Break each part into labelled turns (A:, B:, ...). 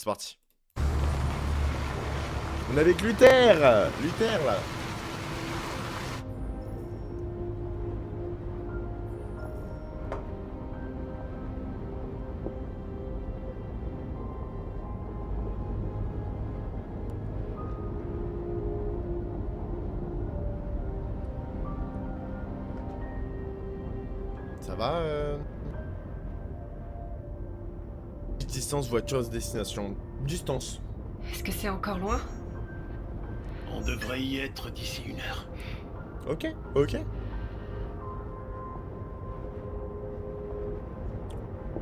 A: C'est parti. On est avec Luther. Luther, là. Ça va Distance, voiture, destination. Distance.
B: Est-ce que c'est encore loin?
C: On devrait y être d'ici 1 heure.
A: Ok, ok.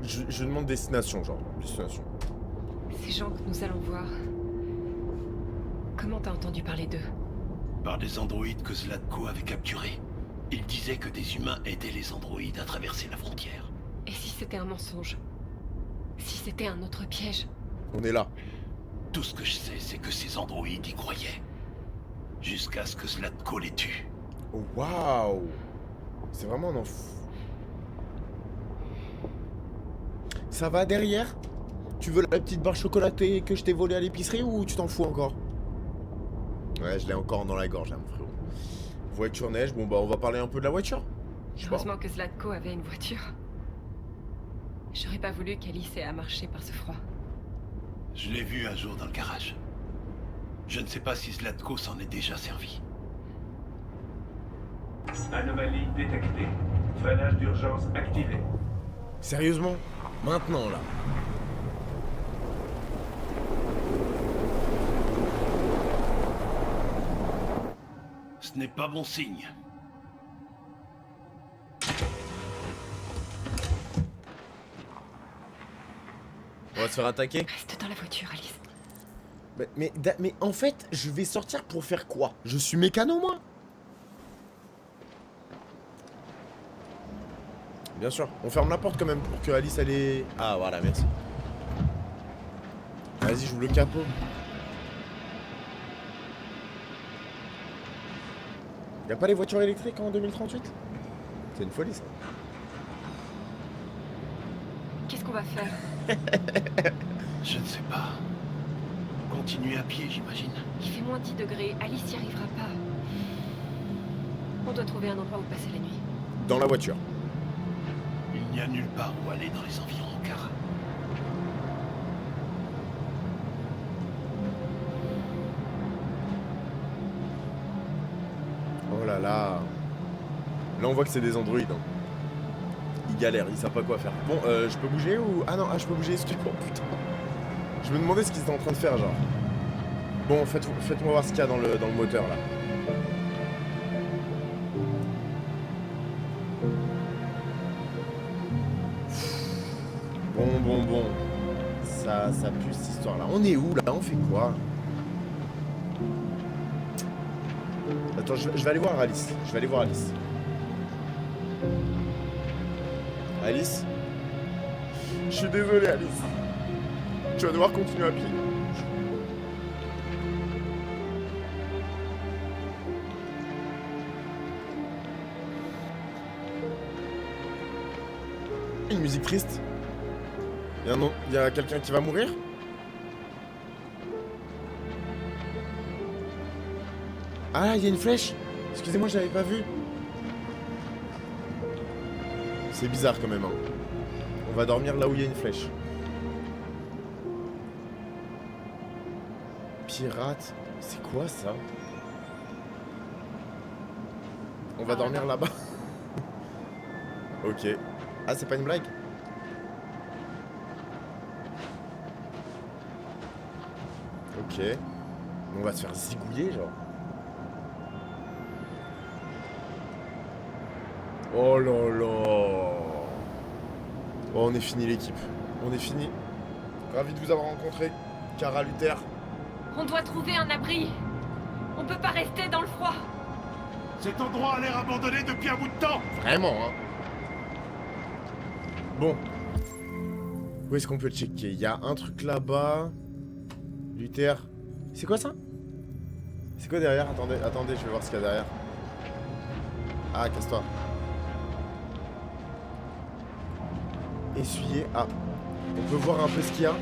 A: Je demande destination, genre. Destination.
B: Ces gens que nous allons voir. Comment t'as entendu parler d'eux?
C: Par des androïdes que Zlatko avait capturés. Il disait que des humains aidaient les androïdes à traverser la frontière.
B: Et si c'était un mensonge? Si c'était un autre piège?
A: On est là.
C: Tout ce que je sais, c'est que ces androïdes y croyaient. Jusqu'à ce que Zlatko les tue.
A: Oh, waouh. C'est vraiment un enf... Ça va derrière? Tu veux la petite barre chocolatée que je t'ai volée à l'épicerie ou tu t'en fous encore? Ouais, je l'ai encore dans la gorge, là, mon frérot. Voiture neige, bon bah on va parler un peu de la voiture. Je sais pas.
B: Heureusement que Zlatko avait une voiture. J'aurais pas voulu qu'Alice ait à marcher par ce froid.
C: Je l'ai vu un jour dans le garage. Je ne sais pas si Zlatko s'en est déjà servi.
D: Anomalie détectée. Freinage d'urgence activé.
A: Sérieusement? Maintenant, là.
C: Ce n'est pas bon signe.
A: On va se faire attaquer?
B: Reste dans la voiture, Alice.
A: Mais en fait, je vais sortir pour faire quoi? Je suis mécano, moi? Bien sûr. On ferme la porte quand même pour que Alice, elle est... Ah, voilà, merci. Vas-y, j'ouvre le capot. Y'a pas les voitures électriques en 2038? C'est une folie, ça.
B: Qu'est-ce qu'on va faire?
C: Je ne sais pas. Continuer à pied, j'imagine.
B: Il fait moins 10 degrés, Alice y arrivera pas. On doit trouver un endroit où passer la nuit.
A: Dans la voiture.
C: Il n'y a nulle part où aller dans les environs, car...
A: Oh là là. Là, on voit que c'est des androïdes. Hein. Ils galèrent, ils savent pas quoi faire. Bon, je peux bouger ou... Ah non, je peux bouger, excuse-moi, putain. Je me demandais ce qu'ils étaient en train de faire, genre. Bon, faites-moi voir ce qu'il y a dans le moteur, là. Bon. Ça pue, cette histoire-là. On est où, là? On fait quoi? Attends, je vais aller voir Alice. Alice? Je suis désolé, Alice. Tu vas devoir continuer à pied. Une musique triste. Il y a quelqu'un qui va mourir? Ah, il y a une flèche. Excusez-moi, j'avais pas vu. C'est bizarre quand même. Hein. On va dormir là où il y a une flèche. Pirate. C'est quoi ça? On va dormir là-bas. Ok. Ah, c'est pas une blague? Ok. On va se faire zigouiller, genre. Oh là là. Oh, on est fini, l'équipe. On est fini. Ravi de vous avoir rencontré. Cara Luther.
B: On doit trouver un abri. On peut pas rester dans le froid.
C: Cet endroit a l'air abandonné depuis un bout de temps.
A: Vraiment, hein. Bon. Où est-ce qu'on peut checker? Il y a un truc là-bas. Luther. C'est quoi ça? C'est quoi derrière? Attendez, je vais voir ce qu'il y a derrière. Ah, casse-toi. Essuyer. Ah. On peut voir un peu ce qu'il y a.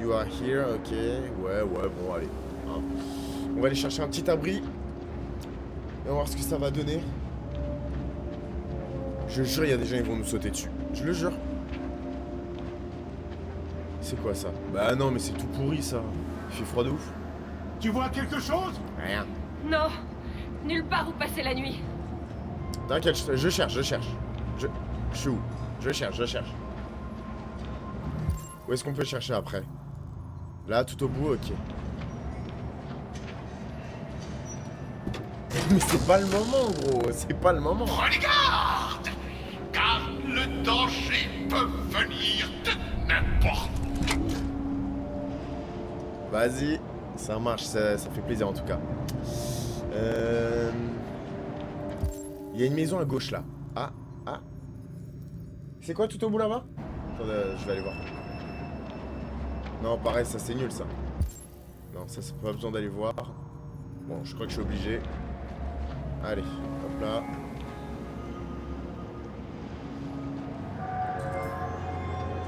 A: You are here, ok. Ouais, bon, allez. Hein. On va aller chercher un petit abri. Et on va voir ce que ça va donner. Je jure, il y a des gens qui vont nous sauter dessus. Je le jure. C'est quoi ça? Bah non, mais c'est tout pourri ça. Il fait froid de ouf.
E: Tu vois quelque chose?
A: Rien.
B: Non, nulle part où passer la nuit.
A: T'inquiète, je cherche. Je suis où? Je cherche. Où est-ce qu'on peut chercher après? Là, tout au bout, ok. Mais c'est pas le moment, gros. C'est pas le moment.
C: Prenez garde, car le danger peut venir de n'importe où.
A: Vas-y, ça marche, ça fait plaisir en tout cas. Il y a une maison à gauche là. Ah. C'est quoi tout au bout là-bas? Attendez, je vais aller voir. Non, pareil, ça c'est nul ça. Non, ça c'est pas besoin d'aller voir. Bon, je crois que je suis obligé. Allez, hop là.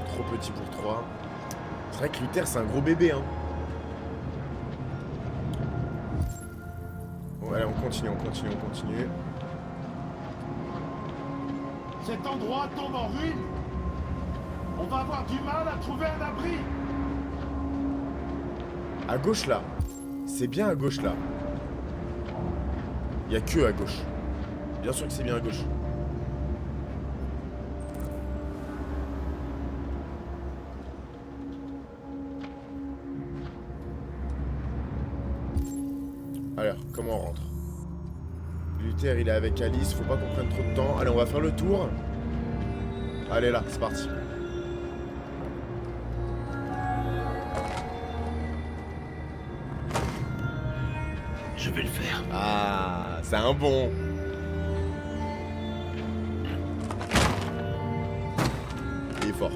A: Trop petit pour 3. C'est vrai que Luther c'est un gros bébé hein. Bon allez, on continue.
E: Cet endroit tombe en ruine. On va avoir du mal à trouver un abri.
A: À gauche là. C'est bien à gauche là. Il y a que à gauche. Bien sûr que c'est bien à gauche. Alors, comment on rentre? Luther il est avec Alice, faut pas qu'on prenne trop de temps. Allez, on va faire le tour. Allez là, c'est parti.
C: Je vais le faire.
A: Ah, c'est un bon. Il est fort.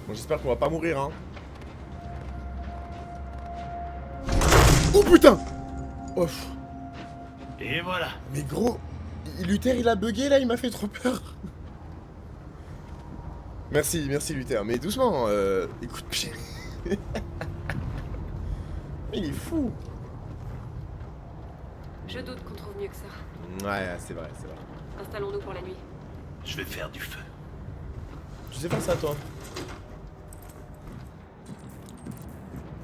A: Bon, j'espère qu'on va pas mourir, hein. Oh putain! Ouf.
C: Et voilà.
A: Mais gros, Luther il a bugué là, il m'a fait trop peur. Merci Luther, mais doucement, écoute. Il est fou.
B: Je doute qu'on trouve mieux que ça.
A: Ouais, c'est vrai.
B: Installons-nous pour la nuit.
C: Je vais faire du feu.
A: Tu sais faire ça toi?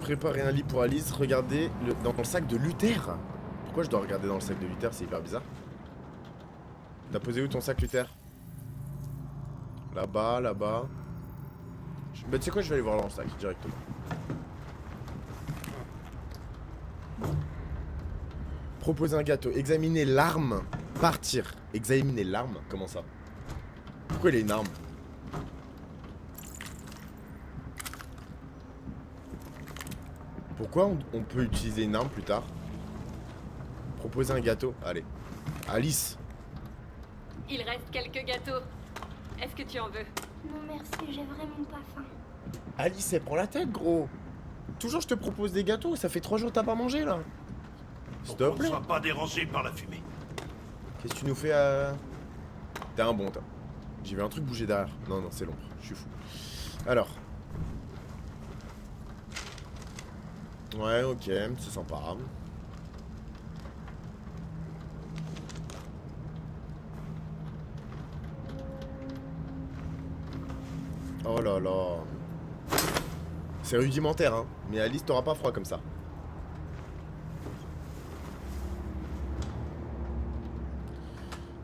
A: Préparer un lit pour Alice, regardez dans le sac de Luther. Pourquoi je dois regarder dans le sac de Luther? C'est hyper bizarre. T'as posé où ton sac Luther? Là-bas. Bah tu sais quoi, je vais aller voir dans le sac directement. Proposer un gâteau, examiner l'arme, partir. Examiner l'arme? Comment ça? Pourquoi il a une arme? Pourquoi on peut utiliser une arme plus tard? Proposer un gâteau, allez. Alice.
B: Il reste quelques gâteaux. Est-ce que tu en veux?
F: Non merci, j'ai vraiment pas faim.
A: Alice, elle prend la tête, gros. Toujours je te propose des gâteaux, ça fait 3 jours que t'as pas mangé là. S'il te
C: Pour qu'on ne
A: plaît.
C: soit pas dérangé par la fumée.
A: Qu'est-ce que tu nous fais T'es un bon, toi. J'ai vu un truc bouger derrière. Non, c'est l'ombre, je suis fou. Alors. Ouais, ok, c'est sympa. Oh là là. C'est rudimentaire, hein. Mais Alice, t'auras pas froid comme ça.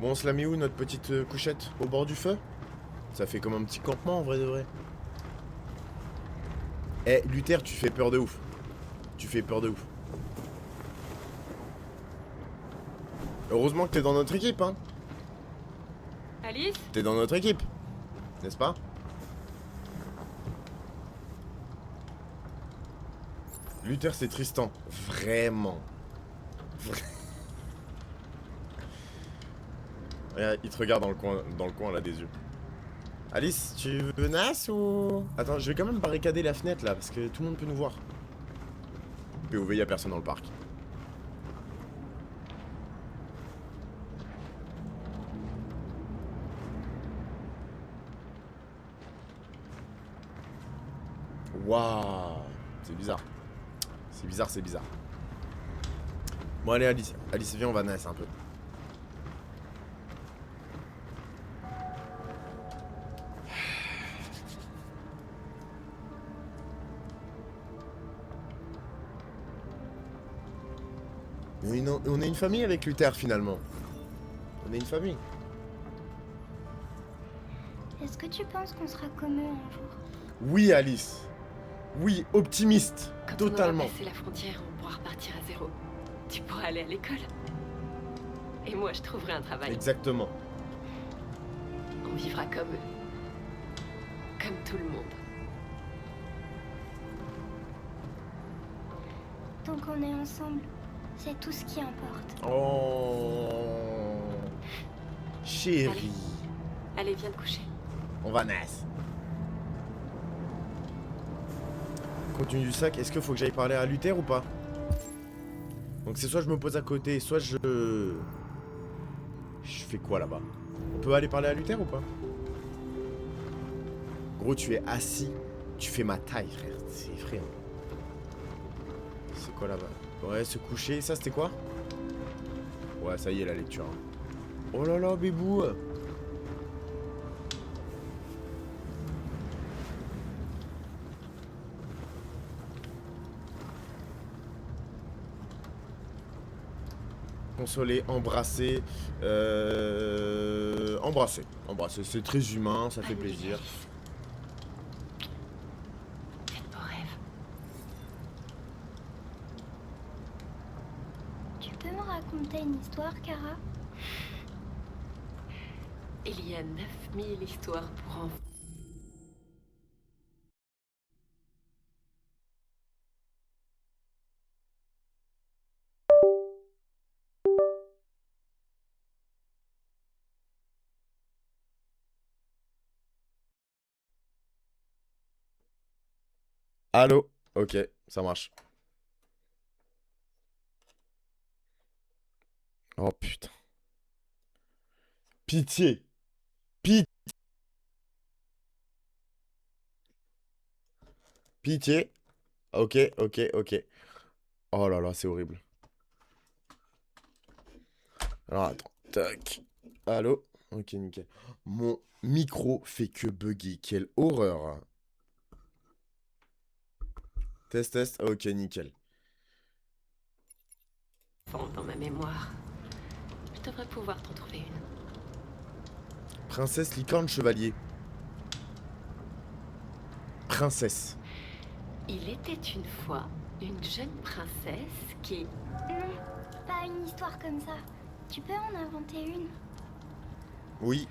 A: Bon, on se la met où, notre petite couchette? Au bord du feu? Ça fait comme un petit campement, en vrai de vrai. Eh, Luther, tu fais peur de ouf. Heureusement que t'es dans notre équipe, hein.
B: Alice?
A: T'es dans notre équipe, n'est-ce pas? Luther, c'est Tristan. Vraiment. Regarde, il te regarde dans le coin là des yeux. Alice, tu menaces ou... Attends, je vais quand même barricader la fenêtre là, parce que tout le monde peut nous voir. POV, y'a personne dans le parc. Waouh. C'est bizarre. C'est bizarre, c'est bizarre. Bon, allez, Alice. Alice, viens, on va naître un peu. Mais on est une famille avec Luther, finalement. On est une famille.
F: Est-ce que tu penses qu'on sera comme eux un jour?
A: Oui, Alice. Oui, optimiste.
B: Quand
A: Totalement.
B: on aura passé la frontière, on pourra repartir à zéro. Tu pourras aller à l'école. Et moi, je trouverai un travail.
A: Exactement.
B: On vivra comme eux. Comme tout le monde.
F: Tant qu'on est ensemble, c'est tout ce qui importe.
A: Oh. Chérie.
B: Allez, viens te coucher.
A: On va naître. Continue du sac. Est-ce qu'il faut que j'aille parler à Luther ou pas? Donc c'est soit je me pose à côté, soit je... Je fais quoi là-bas? On peut aller parler à Luther ou pas? Gros, tu es assis. Tu fais ma taille, frère. C'est effrayant. C'est quoi là-bas? Ouais, se coucher. Ça, c'était quoi? Ouais, ça y est, la lecture. Hein. Oh là là, bébou. Consoler, embrasser. Embrasser. Embrasser, c'est très humain, ça fait plaisir.
B: Fais de beaux rêves.
F: Tu peux me raconter une histoire, Kara?
B: Il y a 9000 histoires pour enfants.
A: Allô? Ok, ça marche. Oh putain. Pitié. Pitié. Ok, ok, ok. Oh là là, c'est horrible. Alors attends. Tac. Allô? Ok, nickel. Mon micro fait que bugger. Quelle horreur. Test, test. Ok, nickel.
B: Dans ma mémoire. Je devrais pouvoir t'en trouver une.
A: Princesse licorne chevalier. Princesse.
B: Il était une fois une jeune princesse qui...
F: Non, pas une histoire comme ça. Tu peux en inventer une?
A: Oui.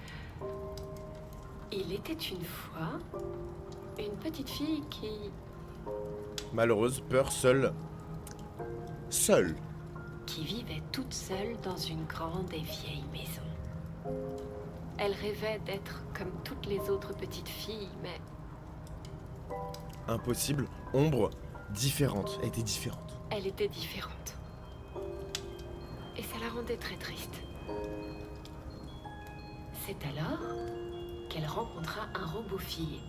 B: Il était une fois une petite fille qui...
A: Malheureuse, peur, seule. Seule.
B: qui vivait toute seule dans une grande et vieille maison. Elle rêvait d'être comme toutes les autres petites filles, mais
A: Impossible. Ombre. Différente. Elle était différente.
B: elle était différente. Et ça la rendait très triste. C'est alors qu'elle rencontra un robot fille.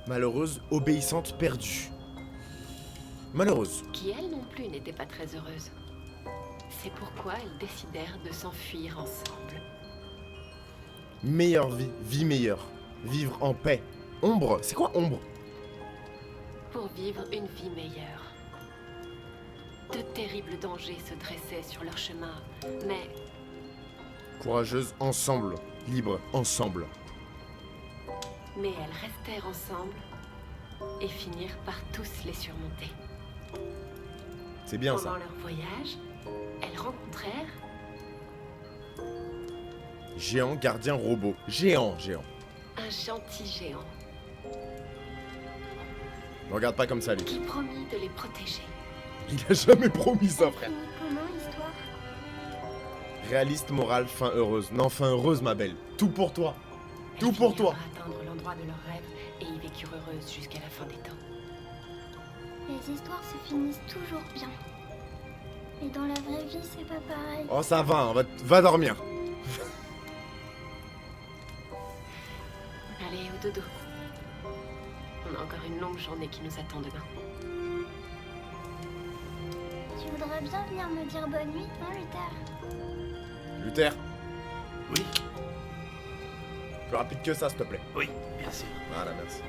A: Malheureuse, obéissante, perdue. Malheureuse.
B: Qui elle non plus n'était pas très heureuse. C'est pourquoi elles décidèrent de s'enfuir ensemble.
A: Meilleure vie. Vie meilleure. Vivre en paix. Ombre. C'est quoi ombre?
B: Pour vivre une vie meilleure. De terribles dangers se dressaient sur leur chemin, mais
A: Courageuse, ensemble. Libre, ensemble.
B: elles restèrent ensemble et finirent par tous les surmonter.
A: C'est bien
B: Pendant
A: ça.
B: leur voyage, elles rencontrèrent
A: Géant, gardien, robot. Géant, géant.
B: un gentil géant
A: Ne regarde pas comme ça, lui.
B: qui promit de les protéger.
A: Il a jamais promis ça, frère.
F: Finis comment, l'histoire?
A: Réaliste, morale, fin heureuse. Non, fin heureuse, ma belle. Tout pour toi.
B: Elles
A: Tout pour
B: finirent
A: toi.
B: par atteindre l'endroit de leur rêve et y vécurent heureuses jusqu'à la fin des temps.
F: Les histoires se finissent toujours bien. Et dans la vraie vie, c'est pas pareil.
A: Oh, ça va, hein, va dormir.
B: Allez, au dodo. On a encore une longue journée qui nous attend demain.
F: Tu voudrais bien venir me dire bonne nuit, hein, Luther?
A: Luther,
C: Oui,
A: plus rapide que ça, s'il te plaît.
C: oui, bien sûr.
A: Voilà, merci.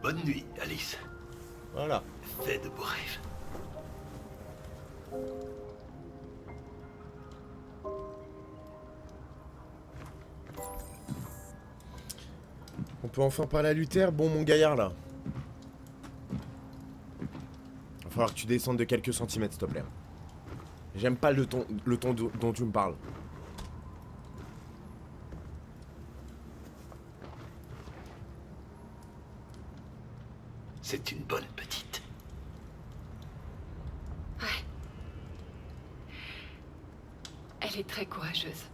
C: Bonne nuit, Alice.
A: Voilà.
C: Fais de beaux rêves.
A: On peut enfin parler à Luther. Bon, mon gaillard, là. Va falloir que tu descendes de quelques centimètres, s'il te plaît. J'aime pas le ton dont tu me parles.
C: C'est une bonne petite.
B: Ouais. Elle est très courageuse.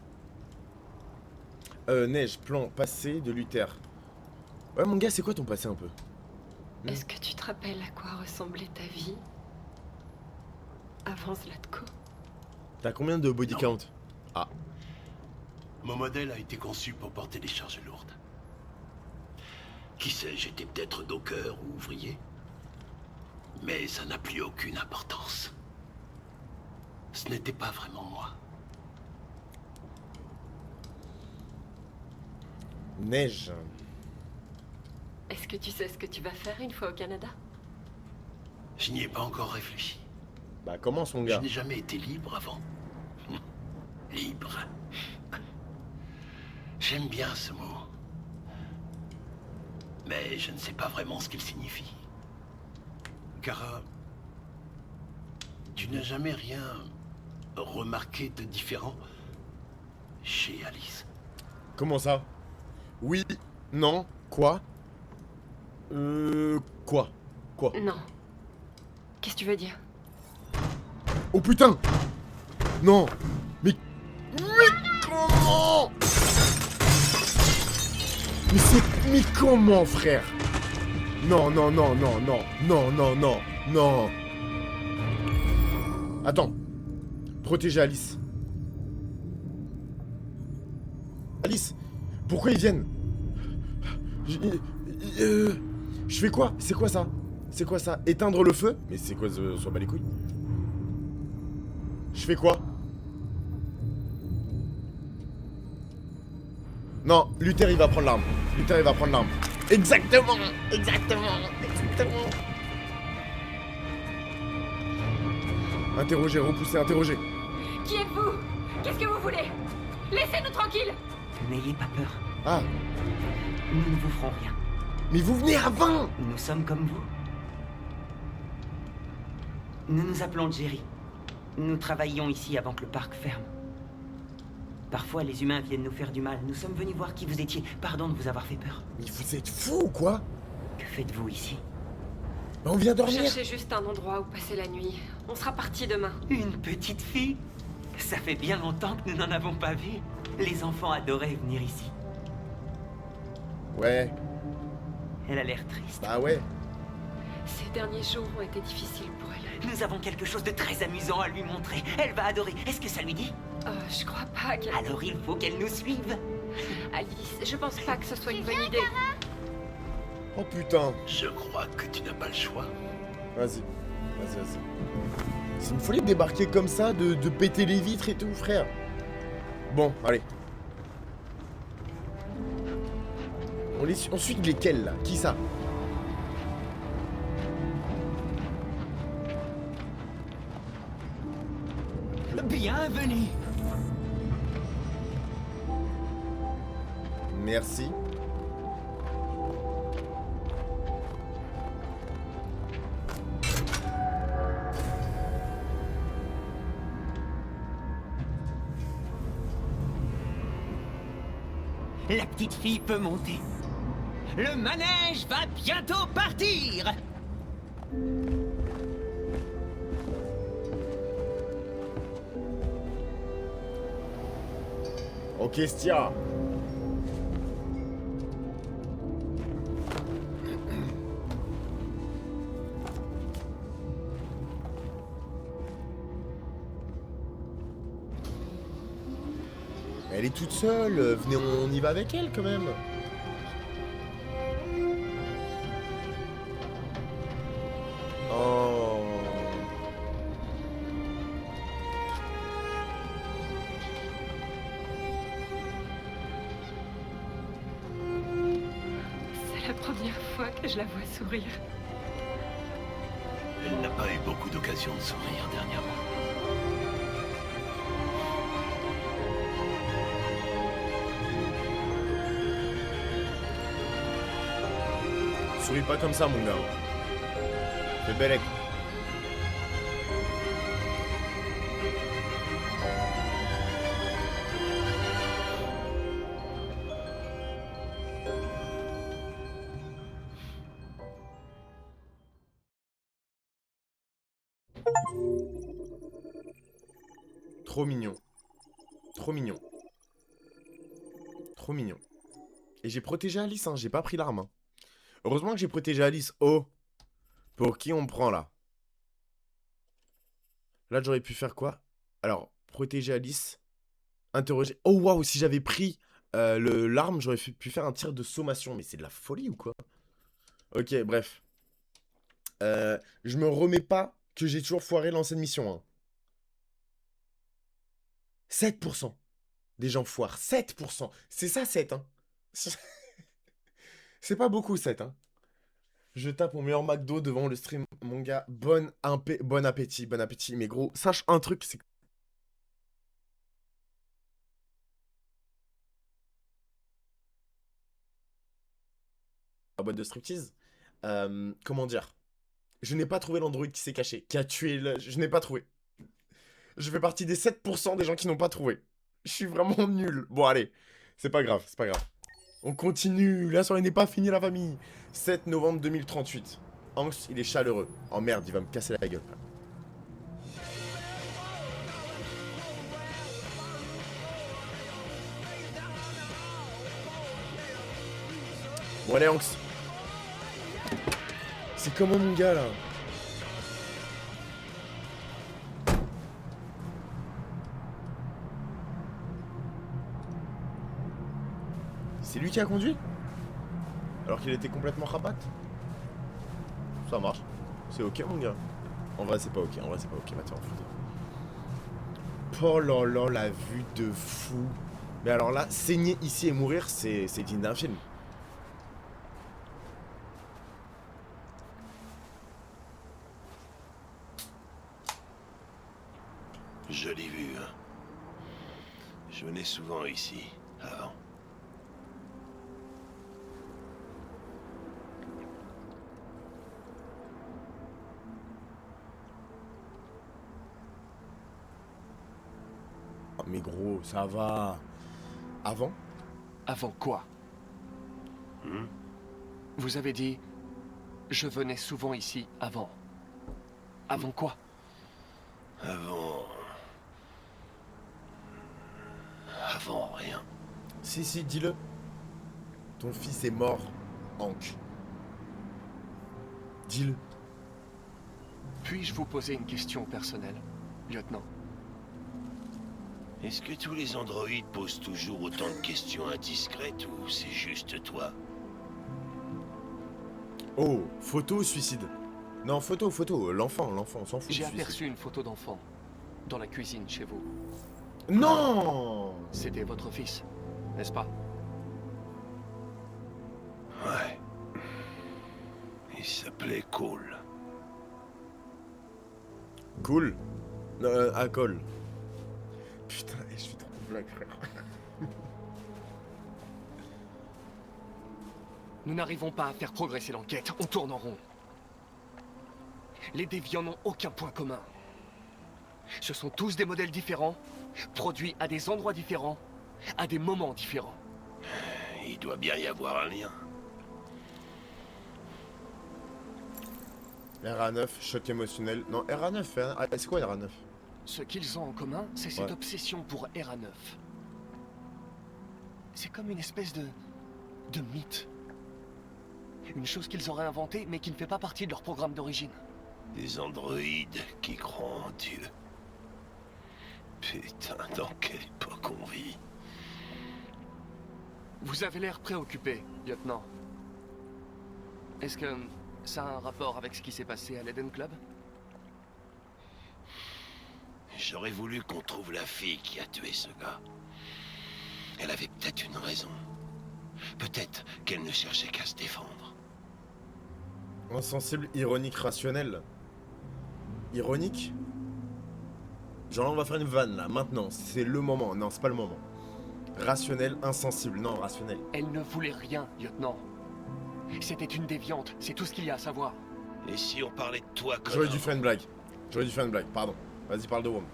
A: Neige, plan, passé de Luther. Ouais, mon gars, c'est quoi ton passé un peu?
B: Est-ce que tu te rappelles à quoi ressemblait ta vie avant Zlatko?
A: T'as combien de body
C: Non.
A: count? Ah,
C: Mon modèle a été conçu pour porter des charges lourdes. Qui sait, j'étais peut-être docker ou ouvrier. Mais ça n'a plus aucune importance. Ce n'était pas vraiment moi.
A: Neige.
B: Est-ce que tu sais ce que tu vas faire une fois au Canada?
C: Je n'y ai pas encore réfléchi.
A: Bah, commence, mon
C: Je
A: gars.
C: n'ai jamais été libre avant. Libre. J'aime bien ce mot. Mais je ne sais pas vraiment ce qu'il signifie. Kara, tu n'as jamais rien remarqué de différent chez Alice?
A: Comment ça? Oui, non, quoi? Quoi? Quoi?
B: Non. Qu'est-ce que tu veux dire?
A: Oh putain! Non! Mais comment? Mais comment, frère? Non, non, non, non, non, non, non, non, non. Attends. Protéger Alice. Alice, pourquoi ils viennent? Je fais quoi? C'est quoi ça? C'est quoi ça? Éteindre le feu? Mais c'est quoi ce soit bat les couilles? Je fais quoi? Non, Luther il va prendre l'arme. Luther il va prendre l'arme. Exactement! Exactement! Exactement! Interroger, repousser, interroger.
B: Qui êtes-vous? Qu'est-ce que vous voulez? Laissez-nous tranquilles!
G: N'ayez pas peur,
C: Ah,
G: nous ne vous ferons rien.
A: Mais vous venez avant!
G: Nous sommes comme vous. Nous nous appelons Jerry. Nous travaillions ici avant que le parc ferme. Parfois, les humains viennent nous faire du mal. Nous sommes venus voir qui vous étiez. Pardon de vous avoir fait peur.
A: Mais vous êtes fous ou quoi?
G: Que faites-vous ici?
A: On vient
B: On
A: dormir!
B: cherchait juste un endroit où passer la nuit. On sera parti demain.
G: Une petite fille? Ça fait bien longtemps que nous n'en avons pas vu. Les enfants adoraient venir ici.
A: Ouais,
G: Elle a l'air triste.
A: bah ouais.
B: Ces derniers jours ont été difficiles pour elle.
G: Nous avons quelque chose de très amusant à lui montrer. Elle va adorer. Est-ce que ça lui dit?
B: Je crois pas qu'elle...
G: Alors il faut qu'elle nous suive.
B: Alice, je pense pas que ce soit une bonne idée.
A: Oh putain!
C: je crois que tu n'as pas le choix.
A: Vas-y, vas-y. C'est une folie de débarquer comme ça, de péter les vitres et tout, frère. Bon, allez. On suit lesquels, là? Qui ça?
G: Bienvenue.
A: Merci.
G: La petite fille peut monter. Le manège va bientôt partir.
A: Ok, Stia. Elle est toute seule, venez, on y va avec elle quand même. Oh.
B: C'est la première fois que je la vois sourire.
C: Elle n'a pas eu beaucoup d'occasions de sourire dernièrement.
A: Souris pas comme ça, mon gars. Fais bellec. Trop mignon. Trop mignon. Trop mignon. Et j'ai protégé Alice, hein. J'ai pas pris l'arme. Hein. Heureusement que j'ai protégé Alice. Oh. Pour qui on me prend là? Là, j'aurais pu faire quoi? Alors, protéger Alice. Interroger. Oh waouh, si j'avais pris l'arme, j'aurais pu faire un tir de sommation. Mais c'est de la folie ou quoi? Ok, bref. Je me remets pas que j'ai toujours foiré l'ancienne mission. Hein. 7% des gens foirent. 7%. C'est ça, 7. Hein. C'est pas beaucoup, 7. Hein. Je tape mon meilleur McDo devant le stream, mon gars. Bon appétit, bon appétit. Mais gros, sache un truc, c'est que... La boîte de striptease. Comment dire? Je n'ai pas trouvé l'android qui s'est caché, qui a tué le... Je n'ai pas trouvé. Je fais partie des 7% des gens qui n'ont pas trouvé. Je suis vraiment nul. Bon, allez. C'est pas grave, c'est pas grave. On continue. La soirée n'est pas finie, la famille. 7 novembre 2038. Hanks, il est chaleureux. Oh merde, il va me casser la gueule. Bon, allez, Hanks. C'est comment, mon gars, là? C'est lui qui a conduit? Alors qu'il était complètement rabat? Ça marche. C'est ok, mon gars. En vrai, c'est pas ok. En vrai, c'est pas ok. Mathieu, en photo. Oh là là, la vue de fou. Mais alors là, saigner ici et mourir, c'est digne d'un film.
C: Jolie vue, hein. Je venais souvent ici, avant.
A: Oh, mais gros, ça va. Avant?
H: Avant quoi? Vous avez dit... Je venais souvent ici avant. Avant quoi?
C: Avant rien.
A: Si, dis-le. Ton fils est mort, Hank. Dis-le.
H: Puis-je vous poser une question personnelle, lieutenant?
C: Est-ce que tous les androïdes posent toujours autant de questions indiscrètes ou c'est juste toi?
A: Oh, photo ou suicide? Non, photo. L'enfant, on s'en fout.
H: J'ai aperçu une photo d'enfant dans la cuisine chez vous.
A: Non!
H: C'était votre fils, n'est-ce pas?
C: Ouais. Il s'appelait Cole.
A: Cool. Cole. Putain, je suis trop blague, frère.
H: Nous n'arrivons pas à faire progresser l'enquête, on tourne en rond. Les déviants n'ont aucun point commun. Ce sont tous des modèles différents, produits à des endroits différents, à des moments différents.
C: Il doit bien y avoir un lien.
A: RA9, choc émotionnel. Non, RA9, hein. Ah, c'est quoi RA9?
H: Ce qu'ils ont en commun, c'est cette
A: Ouais.
H: obsession pour RA9. C'est comme une espèce de mythe. Une chose qu'ils auraient inventée, mais qui ne fait pas partie de leur programme d'origine.
C: Des androïdes qui croient en Dieu. Putain, dans quelle époque on vit?
H: Vous avez l'air préoccupé, lieutenant. Est-ce que ça a un rapport avec ce qui s'est passé à l'Eden Club?
C: J'aurais voulu qu'on trouve la fille qui a tué ce gars. Elle avait peut-être une raison. Peut-être qu'elle ne cherchait qu'à se défendre.
A: Insensible, ironique, rationnel. Ironique? Genre là, on va faire une vanne, là, maintenant. C'est le moment. Non, c'est pas le moment. Rationnel, insensible. Non, rationnel.
H: Elle ne voulait rien, lieutenant. C'était une déviante, c'est tout ce qu'il y a à savoir.
C: Et si on parlait de toi, Connor?
A: J'aurais dû faire une blague. J'aurais dû faire une blague, pardon. Vas-y, parle de Rome.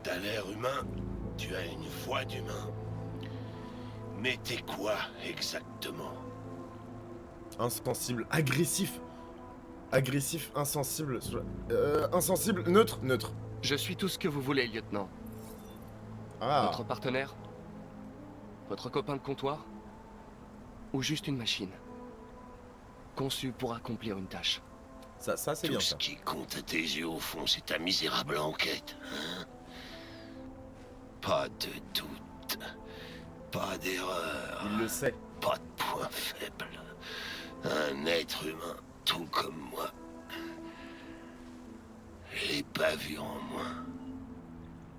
C: T'as l'air humain, tu as une voix d'humain. Mais t'es quoi, exactement?
A: Insensible, agressif. Agressif, insensible. Insensible, neutre, neutre.
H: Je suis tout ce que vous voulez, lieutenant.
A: Ah.
H: Votre partenaire? Votre copain de comptoir? Ou juste une machine? Conçue pour accomplir une tâche.
A: Ça c'est
C: Tout
A: bien
C: ce
A: ça.
C: qui compte à tes yeux, au fond, c'est ta misérable enquête. Hein? Pas de doute. Pas d'erreur.
A: Il le sait.
C: Pas de point faible. Un être humain, tout comme moi. Les bavures en moins.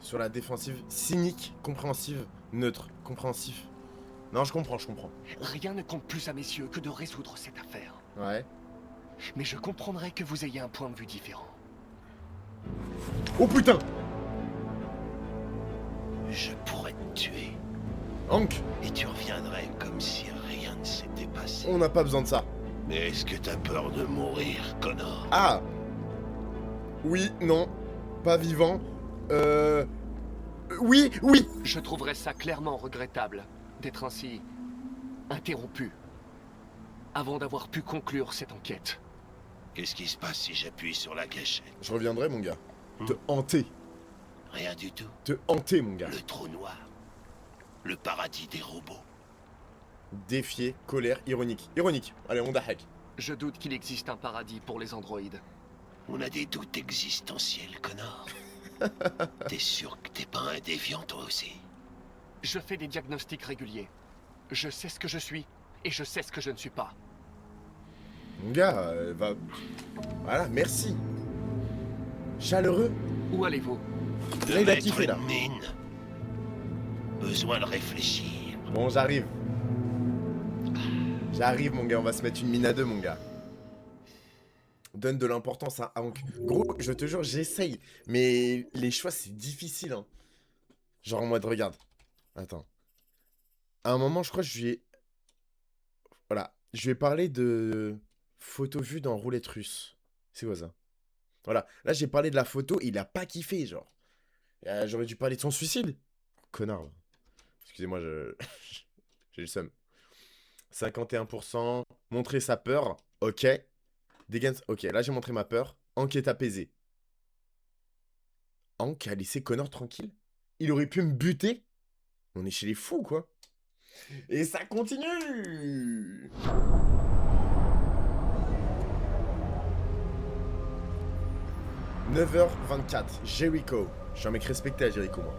A: Sur la défensive, cynique, compréhensive, neutre, compréhensif. Non, je comprends.
H: Rien ne compte plus à mes yeux que de résoudre cette affaire.
A: Ouais.
H: Mais je comprendrais que vous ayez un point de vue différent.
A: Oh putain!
C: Je pourrais te tuer.
A: Hank,
C: Et tu reviendrais comme si rien ne s'était passé.
A: on n'a pas besoin de ça.
C: Mais est-ce que t'as peur de mourir, Connor?
A: Ah! Oui, non, pas vivant. Oui.
H: Je trouverais ça clairement regrettable d'être ainsi interrompu avant d'avoir pu conclure cette enquête.
C: Qu'est-ce qui se passe si j'appuie sur la gâchette?
A: Je reviendrai, mon gars. Te hanter.
C: Rien du tout.
A: Te hanter, mon gars.
C: Le trou noir. Le paradis des robots.
A: Défier, colère, ironique. Ironique. Allez, on dahak.
H: Je doute qu'il existe un paradis pour les androïdes.
C: On a des doutes existentiels, Connor. T'es sûr que t'es pas un déviant, toi aussi?
H: Je fais des diagnostics réguliers. Je sais ce que je suis et je sais ce que je ne suis pas.
A: Mon gars, va... Voilà, merci. Chaleureux.
H: Où allez-vous?
A: Là, il a
C: Mettre
A: kiffé, là.
C: une mine. Besoin de réfléchir.
A: Bon, j'arrive. J'arrive, mon gars. On va se mettre une mine à deux, mon gars. Donne de l'importance à Hank. Gros, je te jure, j'essaye. Mais les choix, c'est difficile, hein. Genre en mode, regarde. Attends. À un moment, je crois que je lui ai... Voilà. Je lui ai parlé de... photo vue dans Roulette Russe. C'est quoi ça? Voilà. Là, j'ai parlé de la photo, il a pas kiffé, genre. J'aurais dû parler de son suicide. Connard, là. Excusez-moi, j'ai le seum. 51%. Montrer sa peur. Ok. Dégaine... Ok, là, j'ai montré ma peur. Hank est apaisé. Hank a laissé Connor tranquille. Il aurait pu me buter. On est chez les fous, quoi. Et ça continue. « 9h24, Jericho. Je suis un mec respecté à Jericho, moi.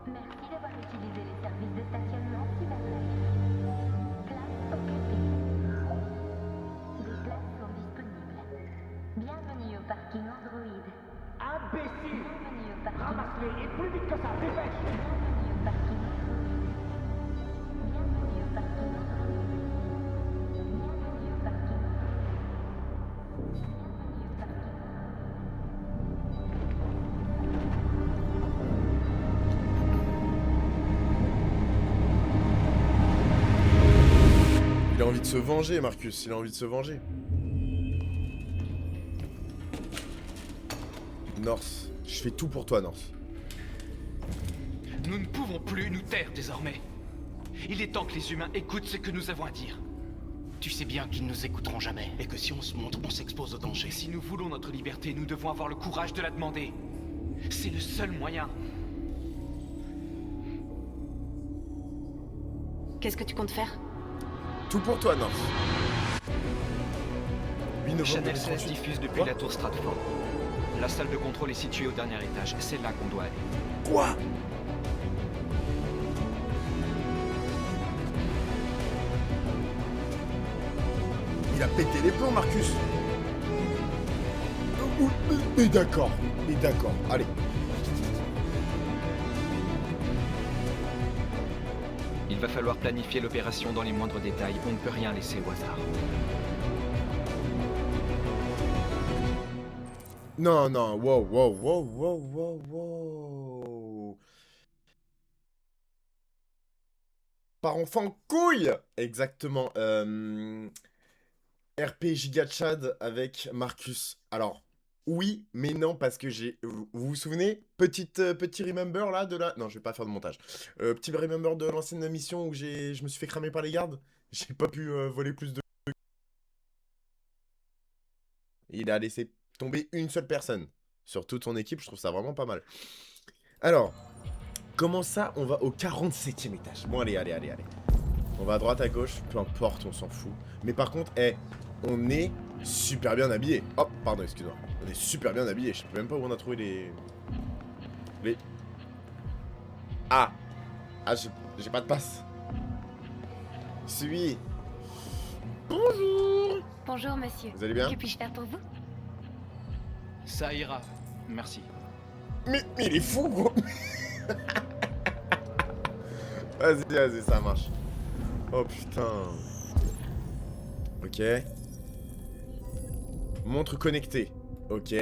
I: Merci d'avoir utilisé les services de stationnement Cyberlife. Place occupée. Des places sont disponibles. Bienvenue au parking Android.
E: Imbécile!
I: Bienvenue au parking.
E: Ramasse-les et plus vite que ça, dépêche!
I: Bienvenue au parking Android. Bienvenue au parking Android. Bienvenue au parking Android. Bienvenue au parking.
A: Il a envie de se venger, Marcus. Il a envie de se venger. North. Je fais tout pour toi, North.
J: Nous ne pouvons plus nous taire désormais. Il est temps que les humains écoutent ce que nous avons à dire. Tu sais bien qu'ils ne nous écouteront jamais.
C: Et que si on se montre, on s'expose au danger.
J: Si nous voulons notre liberté, nous devons avoir le courage de la demander. C'est le seul moyen.
B: Qu'est-ce que tu comptes faire?
A: Tout pour toi, North. novembre
J: Channel 16
A: 2038.
J: diffuse depuis
A: Quoi?
J: la tour Stratford. La salle de contrôle est située au dernier étage. C'est là qu'on doit aller.
A: Quoi? Il a pété les plombs, Marcus. Mais d'accord, allez.
J: Il va falloir planifier l'opération dans les moindres détails. On ne peut rien laisser au hasard.
A: Non, non, wow. Par enfant couille. Exactement. RP Giga Chad avec Marcus. Alors, oui, mais non, parce que j'ai... Vous vous souvenez? Petit remember, là, de la... Non, je vais pas faire de montage. Petit remember de l'ancienne mission où je me suis fait cramer par les gardes. J'ai pas pu voler plus de... Il a laissé tomber une seule personne. Sur toute son équipe, je trouve ça vraiment pas mal. Alors, comment ça, on va au 47e étage? Bon, allez. On va à droite, à gauche, peu importe, on s'en fout. Mais par contre, on est super bien habillé. Oh, pardon, excuse-moi. On est super bien habillé. Je sais même pas où on a trouvé les... Ah, j'ai pas de passe. Suis. Bonjour.
B: Bonjour, monsieur.
A: Vous allez bien?
B: Que puis-je faire pour vous?
J: Ça ira. Merci.
A: Mais il est fou, gros. Vas-y, ça marche. Oh putain. Ok. Montre connectée. Ok.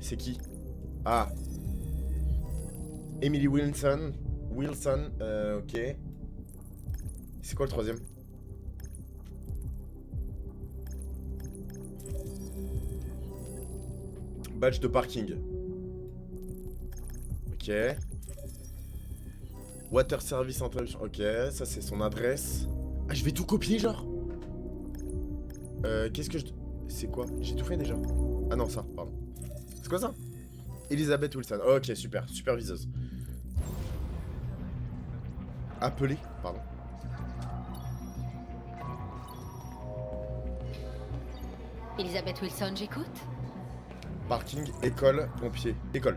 A: C'est qui? Ah. Emily Wilson. Ok. C'est quoi le troisième? Badge de parking. Ok. Water Service Interruption. Ok, ça c'est son adresse. Ah, je vais tout copier, genre. Qu'est-ce que je... C'est quoi? J'ai tout fait déjà. Ah non, ça, pardon. C'est quoi ça? Elizabeth Wilson. Ok, super. Superviseuse. Appeler, pardon.
B: Elizabeth Wilson, j'écoute.
A: Parking, école, pompier. École.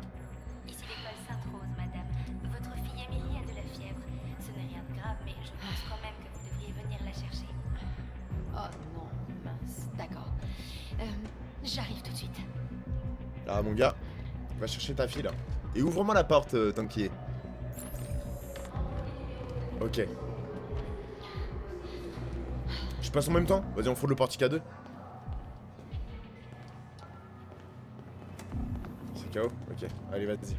I: Ici l'école Sainte-Rose, madame. Votre fille Émilie a de la fièvre. Ce n'est rien de grave, mais je pense quand même que vous devriez venir la chercher.
B: Oh non, mince. D'accord. J'arrive tout de suite.
A: Là, mon gars, va chercher ta fille, là. Et ouvre-moi la porte, tant qu'il y est. Ok. Je passe en même temps? Vas-y, on fout le portique à deux. C'est KO? Ok. Allez, vas-y.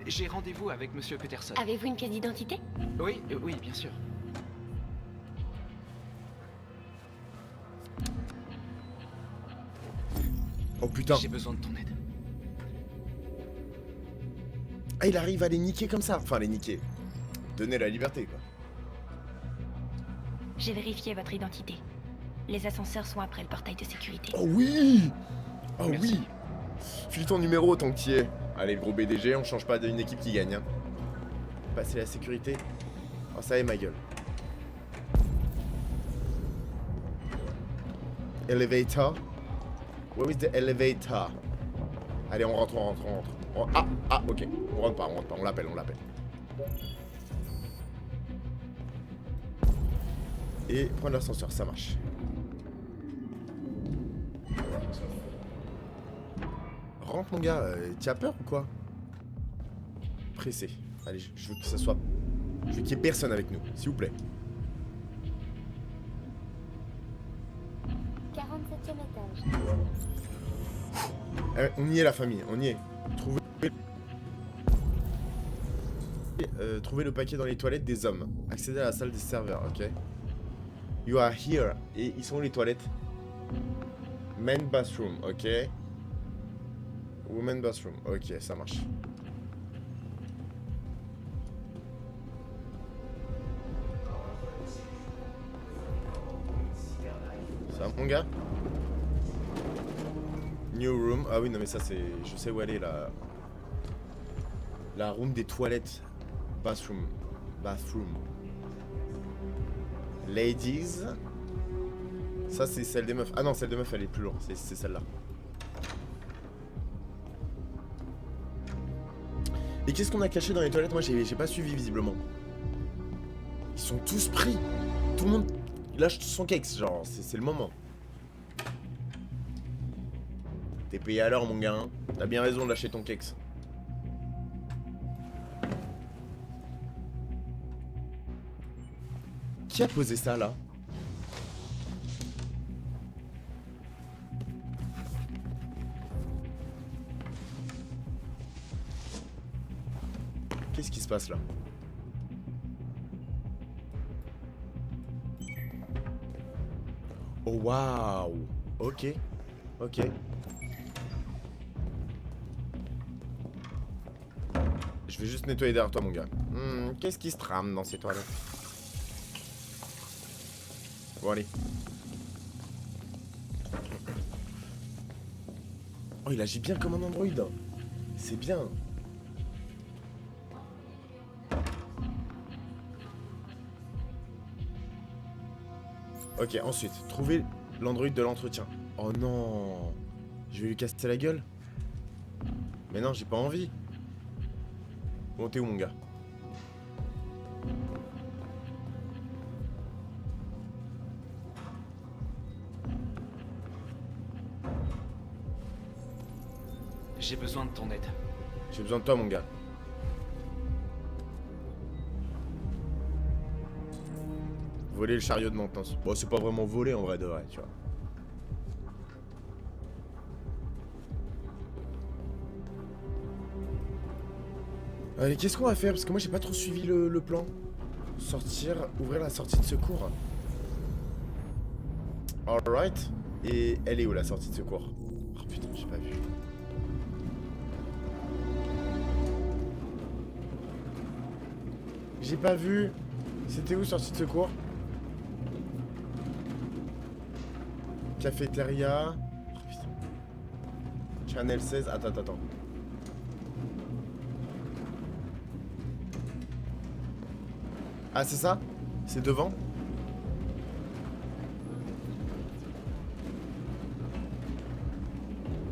J: J'ai rendez-vous avec Monsieur Peterson.
B: Avez-vous une pièce d'identité?
J: Oui, bien sûr.
A: Oh putain.
J: J'ai besoin de ton aide.
A: Ah, il arrive à les niquer comme ça. Enfin, les niquer. Donner la liberté, quoi.
B: J'ai vérifié votre identité. Les ascenseurs sont après le portail de sécurité.
A: Oh oui! Oh
J: Merci.
A: oui! File ton numéro tant que t'y es. Allez, le gros BDG, on change pas d'une équipe qui gagne. Hein. Passer la sécurité. Oh, ça y est, ma gueule. Elevator. Where is the elevator? Allez, on rentre. Ah, ok. On rentre pas, on l'appelle. Et prendre l'ascenseur, ça marche. Rentre, mon gars, tu as peur ou quoi? Pressé. Allez, je veux que ça soit... Je veux qu'il y ait personne avec nous, s'il vous plaît.
F: 47e étage.
A: On y est, la famille, on y est. Trouvez le paquet dans les toilettes des hommes. Accédez à la salle des serveurs, ok? You are here. Et ils sont où les toilettes? Men bathroom, ok? Women bathroom, ok, ça marche. Ça va, mon gars? New room. Ah oui, non mais ça c'est... Je sais où elle est, la room des toilettes. Bathroom. Ladies. Ça, c'est celle des meufs. Ah non, celle des meufs, elle est plus loin. C'est celle-là. Et qu'est-ce qu'on a caché dans les toilettes? Moi, j'ai pas suivi, visiblement. Ils sont tous pris. Tout le monde lâche son cake, genre, c'est le moment. T'es payé à l'heure, mon gars. Hein. T'as bien raison de lâcher ton cake. Qui a posé ça, là? Qu'est-ce qui se passe là? Oh waouh! Ok, ok. Je vais juste nettoyer derrière toi, mon gars. Qu'est-ce qui se trame dans ces toilettes? Bon, allez. Oh, il agit bien comme un androïde. C'est bien. Ok, ensuite, trouver l'androïde de l'entretien. Oh non! Je vais lui casser la gueule? Mais non, j'ai pas envie. Bon, t'es où, mon gars?
J: J'ai besoin de ton aide.
A: J'ai besoin de toi, mon gars. Voler le chariot de maintenance. Bon, c'est pas vraiment voler en vrai de vrai, tu vois. Allez, qu'est-ce qu'on va faire? Parce que moi j'ai pas trop suivi le plan. Sortir, ouvrir la sortie de secours. Alright. Et elle est où la sortie de secours? Oh putain, j'ai pas vu. J'ai pas vu. C'était où sortie de secours? Cafétéria. Oh, putain. Channel 16. Attends. Ah, c'est ça? C'est devant?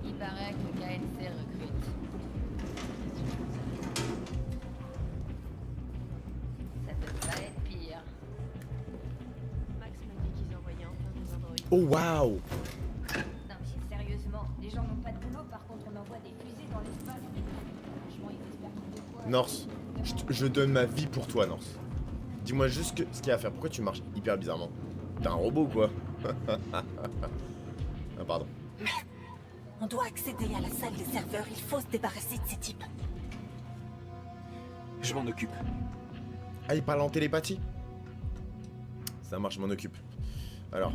K: Il paraît que KNC recrute. Ça peut pas être pire. Max m'a dit qu'ils envoyaient enfin des androïdes.
A: Oh waouh!
K: Non mais sérieusement, les gens n'ont pas de boulot, par contre on envoie des fusées dans l'espace. Franchement, ils espèrent qu'ils font quoi?
A: North, je donne ma vie pour toi, North. Dis-moi juste ce qu'il y a à faire. Pourquoi tu marches hyper bizarrement? T'es un robot ou quoi? Ah pardon.
L: On doit accéder à la salle des serveurs, il faut se débarrasser de ces types.
J: Je m'en occupe.
A: Ah, il parle en télépathie? Ça marche, je m'en occupe. Alors.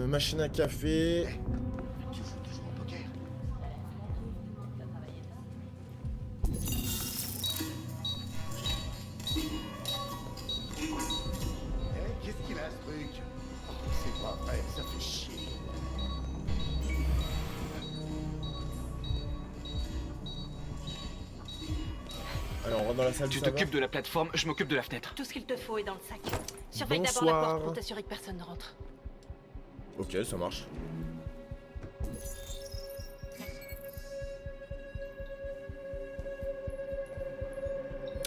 A: Machine à café.
E: Tu joues toujours au poker? Qu'est-ce qu'il a ce truc? C'est pas vrai, ça fait chier.
A: Alors, on rentre dans la salle.
J: Tu t'occupes de la plateforme, je m'occupe de la fenêtre.
L: Tout ce qu'il te faut est dans le sac.
K: Surveille d'abord la porte pour t'assurer que personne ne rentre.
A: Ok, ça marche.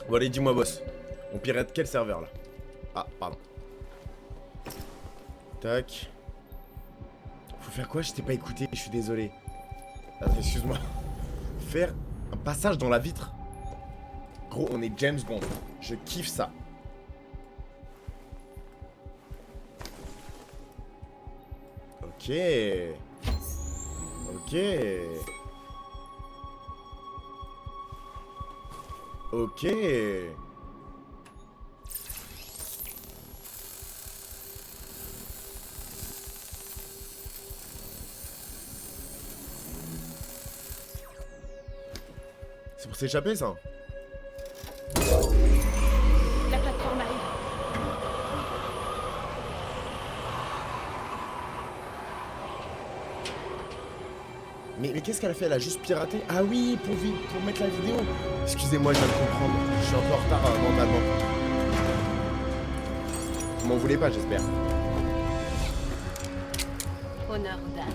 A: Bon allez, dis-moi boss. On pirate quel serveur là? Ah, pardon. Tac. Faut faire quoi? Je t'ai pas écouté, je suis désolé. Attends, excuse-moi. Faire un passage dans la vitre. Gros, on est James Bond. Je kiffe ça. Ok. Ok. Ok. C'est pour s'échapper ça?
K: La plateforme arrive.
A: Mais qu'est-ce qu'elle a fait? Elle a juste piraté? Ah oui, pour mettre la vidéo. Excusez-moi, je viens de comprendre. Je suis un peu en retard mentalement. Vous m'en voulez pas, j'espère.
B: Honneur aux dames.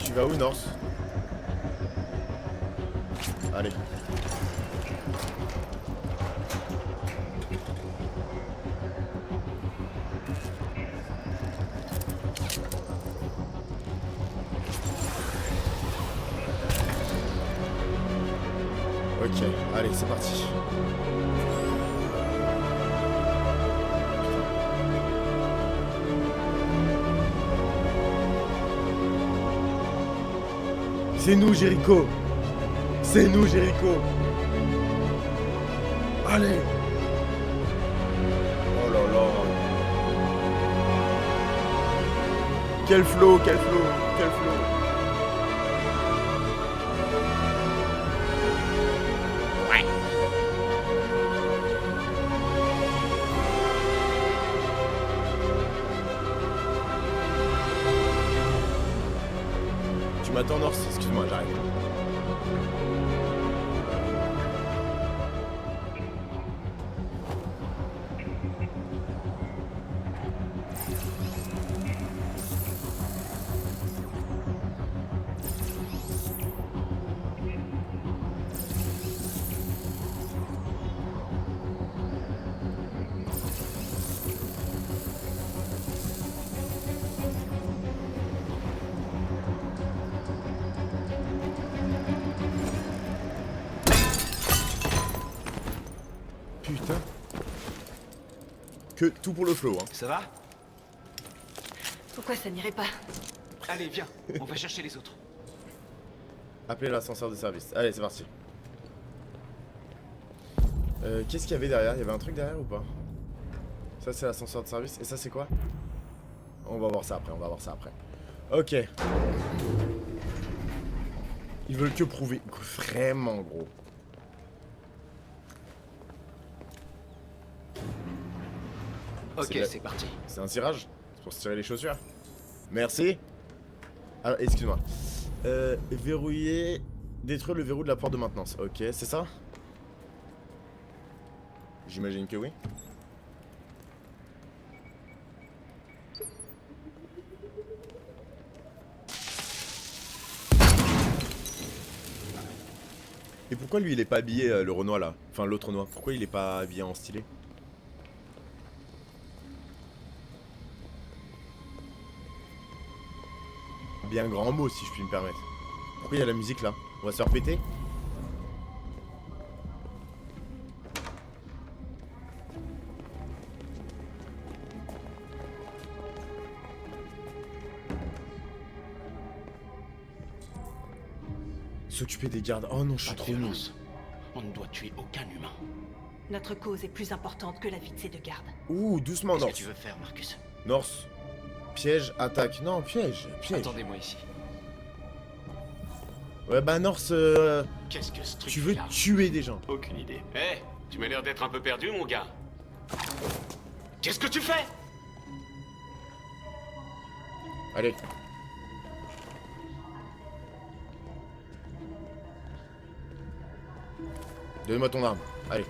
A: Tu vas où, Norse? Allez. Ok, allez, c'est parti. C'est nous, Jericho. C'est nous, Jericho. Allez. Oh là là. Quel flow, quel flow, quel flow. Ouais. Tu m'attends, Norse? Excuse-moi, j'arrive. Putain. Que tout pour le flow, hein.
J: Ça va?
B: Pourquoi ça n'irait pas?
J: Allez, viens, on va chercher les autres.
A: Appelez l'ascenseur de service. Allez, c'est parti. Qu'est-ce qu'il y avait derrière? Il y avait un truc derrière ou pas? Ça, c'est l'ascenseur de service. Et ça, c'est quoi? On va voir ça après, on va voir ça après. Ok. Ils veulent que prouver. Vraiment, gros.
J: Ok, c'est parti.
A: C'est un tirage? C'est pour se tirer les chaussures? Merci. Ah, excuse-moi. Verrouiller... Détruire le verrou de la porte de maintenance. Ok, c'est ça? J'imagine que oui. Et pourquoi lui il est pas habillé, le Renoir là? Enfin l'autre Renoir, pourquoi il est pas habillé en stylé? Bien grand mot si je puis me permettre. Pourquoi il y a la musique là? On va se faire péter? S'occuper des gardes. Oh non, je suis trop nul.
C: On ne doit tuer aucun humain.
L: Notre cause est plus importante que la vie de ces deux gardes.
A: Ouh, doucement,
C: Qu'est-ce
A: Norse.
C: que tu veux faire, Marcus?
A: Norse. Piège, attaque. Non, piège, piège.
J: Attendez-moi ici.
A: Ouais, bah Norse,
C: Qu'est-ce que ce truc
A: tu veux
C: là?
A: tuer des gens.
C: Aucune idée. Hé, tu m'as l'air d'être un peu perdu, mon gars. Qu'est-ce que tu fais?
A: Allez. Donne-moi ton arme. Allez.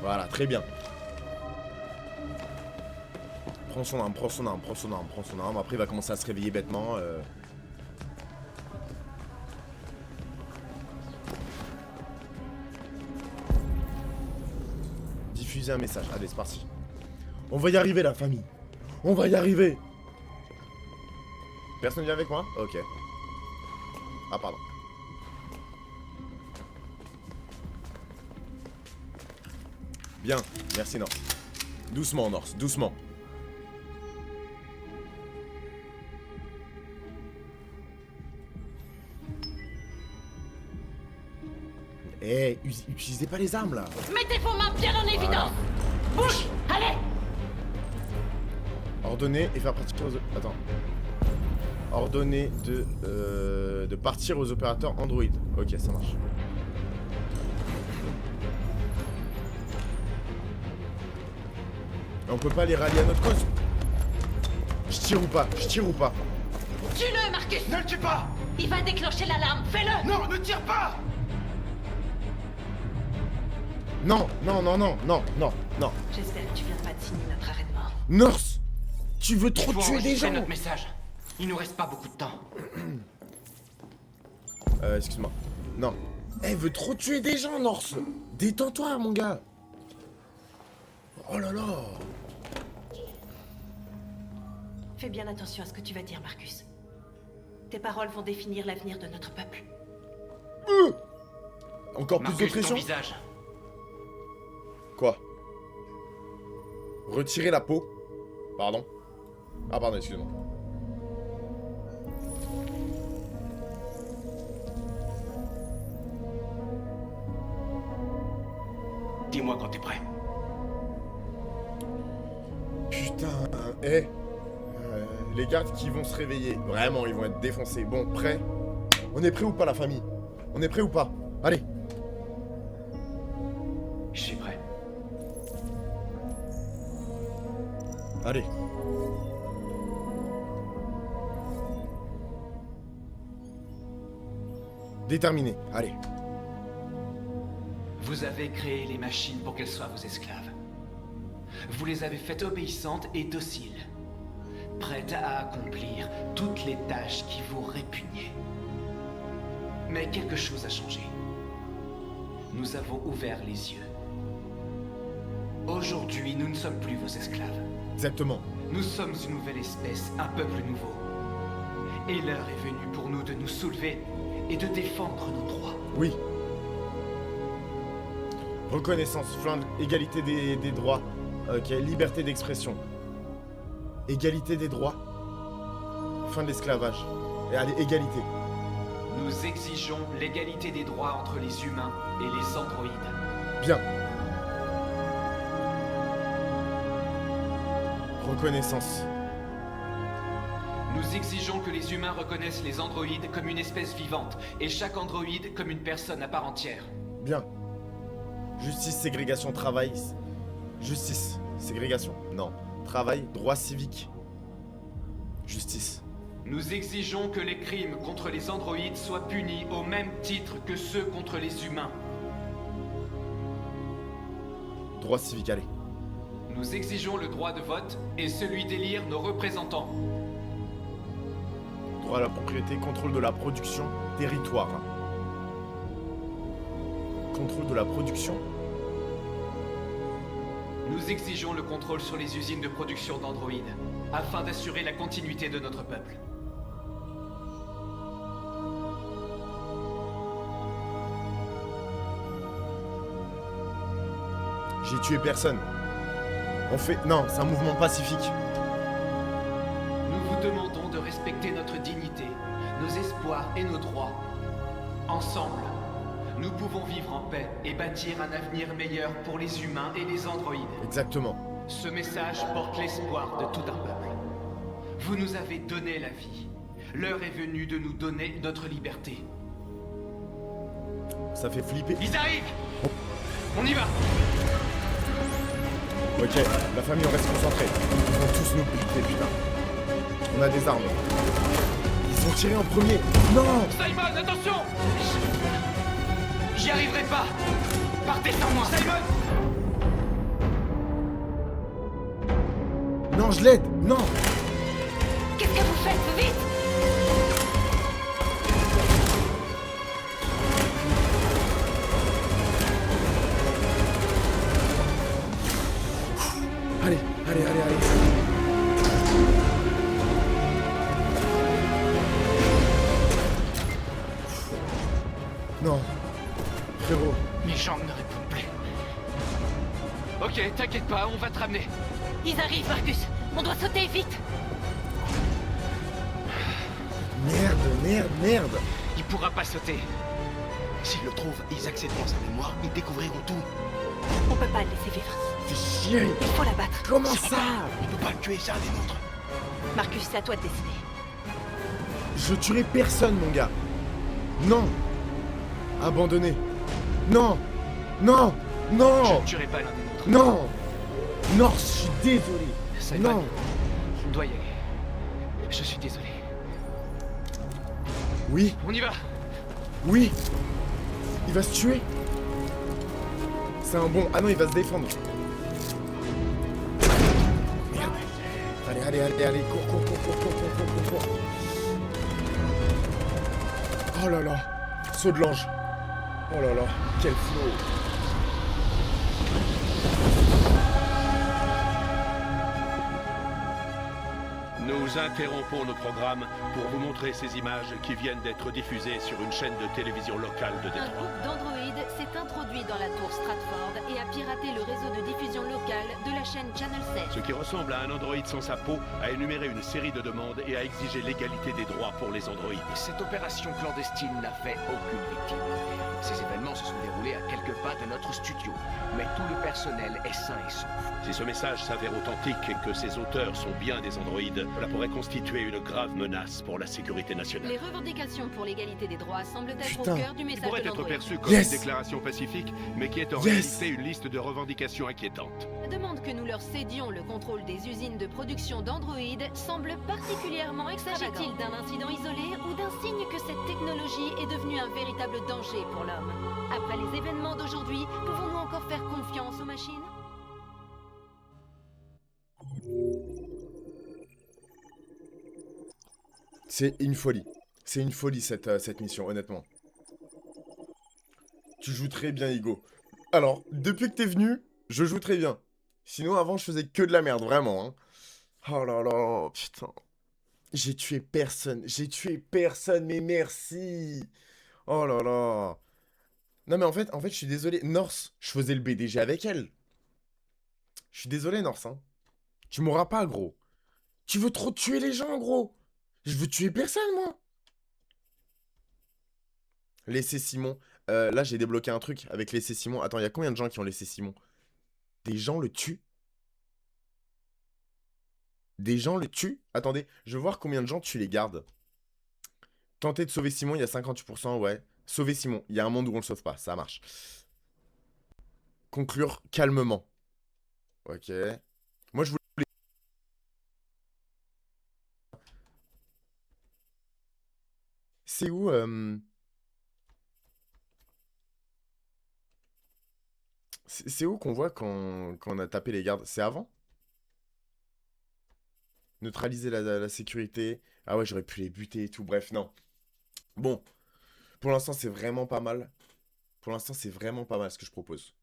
A: Voilà, très bien. Prends son arme, prends son arme, prends son arme, prends son arme. Après, il va commencer à se réveiller bêtement. Diffuser un message. Allez, c'est parti. On va y arriver, la famille. On va y arriver. Personne vient avec moi? Ok. Ah, pardon. Bien, merci Norse. Doucement Norse, doucement. Eh, utilisez pas les armes là.
L: Mettez vos mains bien en évidence. Bouge, allez.
A: Ordonner et faire partir aux... Attends. Ordonner de partir aux opérateurs Android. Ok, ça marche. On peut pas les rallier à notre cause. Je tire ou pas? Je tire ou pas?
K: Tue-le, Marcus!
E: Ne le tue pas!
K: Il va déclencher l'alarme, fais-le!
E: Non, ne tire pas!
A: Non, non, non, non, non, non, non.
K: J'espère que tu viens pas de signer notre arrêt de mort.
A: North, tu veux trop
J: Faut
A: tuer des
J: enregistrer
A: gens.
J: notre message. Il nous reste pas beaucoup de temps.
A: Excuse-moi. Non. Elle veut trop tuer des gens, North. Détends-toi, mon gars. Oh là là.
K: Fais bien attention à ce que tu vas dire, Marcus. Tes paroles vont définir l'avenir de notre peuple.
A: Encore plus de
J: Marcus, ton
A: pression.
J: visage.
A: Quoi? Retirer la peau. Pardon. Ah pardon, excuse-moi.
J: Dis-moi quand t'es prêt.
A: Putain, les gardes qui vont se réveiller, vraiment, ils vont être défoncés. Bon, prêt? On est prêt ou pas, la famille? On est prêt ou pas? Allez.
J: Je suis prêt.
A: Allez. Déterminé, allez.
J: Vous avez créé les machines pour qu'elles soient vos esclaves. Vous les avez faites obéissantes et dociles, prêtes à accomplir toutes les tâches qui vous répugnaient. Mais quelque chose a changé. Nous avons ouvert les yeux. Aujourd'hui, nous ne sommes plus vos esclaves.
A: Exactement.
J: Nous sommes une nouvelle espèce, un peuple nouveau. Et l'heure est venue pour nous de nous soulever et de défendre nos droits.
A: Oui. Reconnaissance, flingue, égalité des droits. Ok, liberté d'expression. Égalité des droits. Fin de l'esclavage. Et allez, égalité.
J: Nous exigeons l'égalité des droits entre les humains et les androïdes.
A: Bien. Reconnaissance.
J: Nous exigeons que les humains reconnaissent les androïdes comme une espèce vivante et chaque androïde comme une personne à part entière.
A: Bien. Justice, ségrégation, travail. Justice, ségrégation. Non. Travail, droit civique. Justice.
J: Nous exigeons que les crimes contre les androïdes soient punis au même titre que ceux contre les humains.
A: Droit civique, allez.
J: Nous exigeons le droit de vote et celui d'élire nos représentants.
A: Droit à la propriété, contrôle de la production, territoire. Contrôle de la production.
J: Nous exigeons le contrôle sur les usines de production d'androïdes, afin d'assurer la continuité de notre peuple.
A: J'ai tué personne. On fait... Non, c'est un mouvement pacifique.
J: Nous vous demandons de respecter notre dignité, nos espoirs et nos droits. Ensemble, nous pouvons vivre en paix et bâtir un avenir meilleur pour les humains et les androïdes.
A: Exactement.
J: Ce message porte l'espoir de tout un peuple. Vous nous avez donné la vie. L'heure est venue de nous donner notre liberté.
A: Ça fait flipper.
J: Ils arrivent! On y va!
A: Ok, la famille, on reste concentré. Ils vont tous nous buter, putain. On a des armes. Ils ont tiré en premier. Non!
J: Simon, attention! J'y arriverai pas! Partez sans moi! Simon!
A: Non, je l'aide! Non!
K: Qu'est-ce que vous faites? Vite!
A: Allez, allez, allez, allez. Non. Frérot.
J: Mes jambes ne répondent plus. Ok, t'inquiète pas, on va te ramener.
K: Ils arrivent, Marcus! On doit sauter vite!
A: Merde, merde, merde.
J: Il pourra pas sauter.
C: S'ils le trouvent, ils accéderont à sa mémoire, ils découvriront tout.
K: On peut pas le laisser vivre.
A: Fais chier.
K: Il faut la battre.
A: Comment ça?
C: On peut pas le tuer, c'est un des nôtres.
K: Marcus, c'est à toi de décider.
A: Je tuerai personne, mon gars. Non. Abandonné. Non. Non. Non.
J: Je ne tuerai pas l'un des nôtres.
A: Non. Non, je suis désolé.
J: Simon,
A: Non.
J: je dois y aller.
H: Je suis désolé.
A: Oui.
H: On y va.
A: Oui. Il va se tuer. C'est un bon... Ah non, il va se défendre. Merde. Allez, cours. Oh là là. Saut de l'ange. Oh là là, quel flow.
C: Nous interrompons nos programmes pour vous montrer ces images qui viennent d'être diffusées sur une chaîne de télévision locale de
M: Un
C: Détroit.
M: groupe d'androïdes s'est introduit dans la tour Stratford et a piraté le réseau de diffusion locale de la chaîne Channel 7.
C: Ce qui ressemble à un androïde sans sa peau a énuméré une série de demandes et a exigé l'égalité des droits pour les androïdes.
H: Cette opération clandestine n'a fait aucune victime. Ces événements se sont déroulés à quelques pas de notre studio, mais tout le personnel est sain et sauf.
C: Si ce message s'avère authentique et que ses auteurs sont bien des androïdes, cela pourrait constituer une grave menace pour la sécurité nationale.
M: Les revendications pour l'égalité des droits semblent être
A: Putain.
M: au cœur du
C: Qui
M: message
C: pourrait
M: de
C: être
M: l'androïde.
C: perçu comme
A: Yes.
C: une déclaration pacifique, mais qui est en
A: Yes.
C: réalité une liste de revendications inquiétantes.
M: La demande que nous leur cédions le contrôle des usines de production d'androïdes semble particulièrement extravagante. S'agit-il d'un incident isolé ou d'un signe que cette technologie est devenue un véritable danger pour l'homme? Après les événements d'aujourd'hui, pouvons-nous encore faire confiance aux machines?
A: C'est une folie. C'est une folie cette mission, honnêtement. Tu joues très bien, Igo. Alors, depuis que t'es venu, je joue très bien. Sinon, avant, je faisais que de la merde, vraiment. Hein. Oh là là, putain. J'ai tué personne, mais merci. Oh là là. Non, mais en fait, je suis désolé. Norse, je faisais le BDG avec elle. Je suis désolé, Norse. Hein. Tu m'auras pas, gros. Tu veux trop tuer les gens, gros. Je veux tuer personne, moi. Laissez Simon. Là, j'ai débloqué un truc avec laisser Simon. Attends, il y a combien de gens qui ont laissé Simon? Des gens le tuent? Des gens le tuent? Attendez, je veux voir combien de gens tuent les gardes. Tenter de sauver Simon, il y a 58%, ouais. Sauver Simon, il y a un monde où on le sauve pas, ça marche. Conclure calmement. Ok. Moi, je voulais... C'est où C'est où qu'on voit quand on a tapé les gardes? C'est avant? Neutraliser la sécurité. Ah ouais, j'aurais pu les buter et tout. Bref, non. Bon. Pour l'instant, c'est vraiment pas mal. Pour l'instant, c'est vraiment pas mal ce que je propose.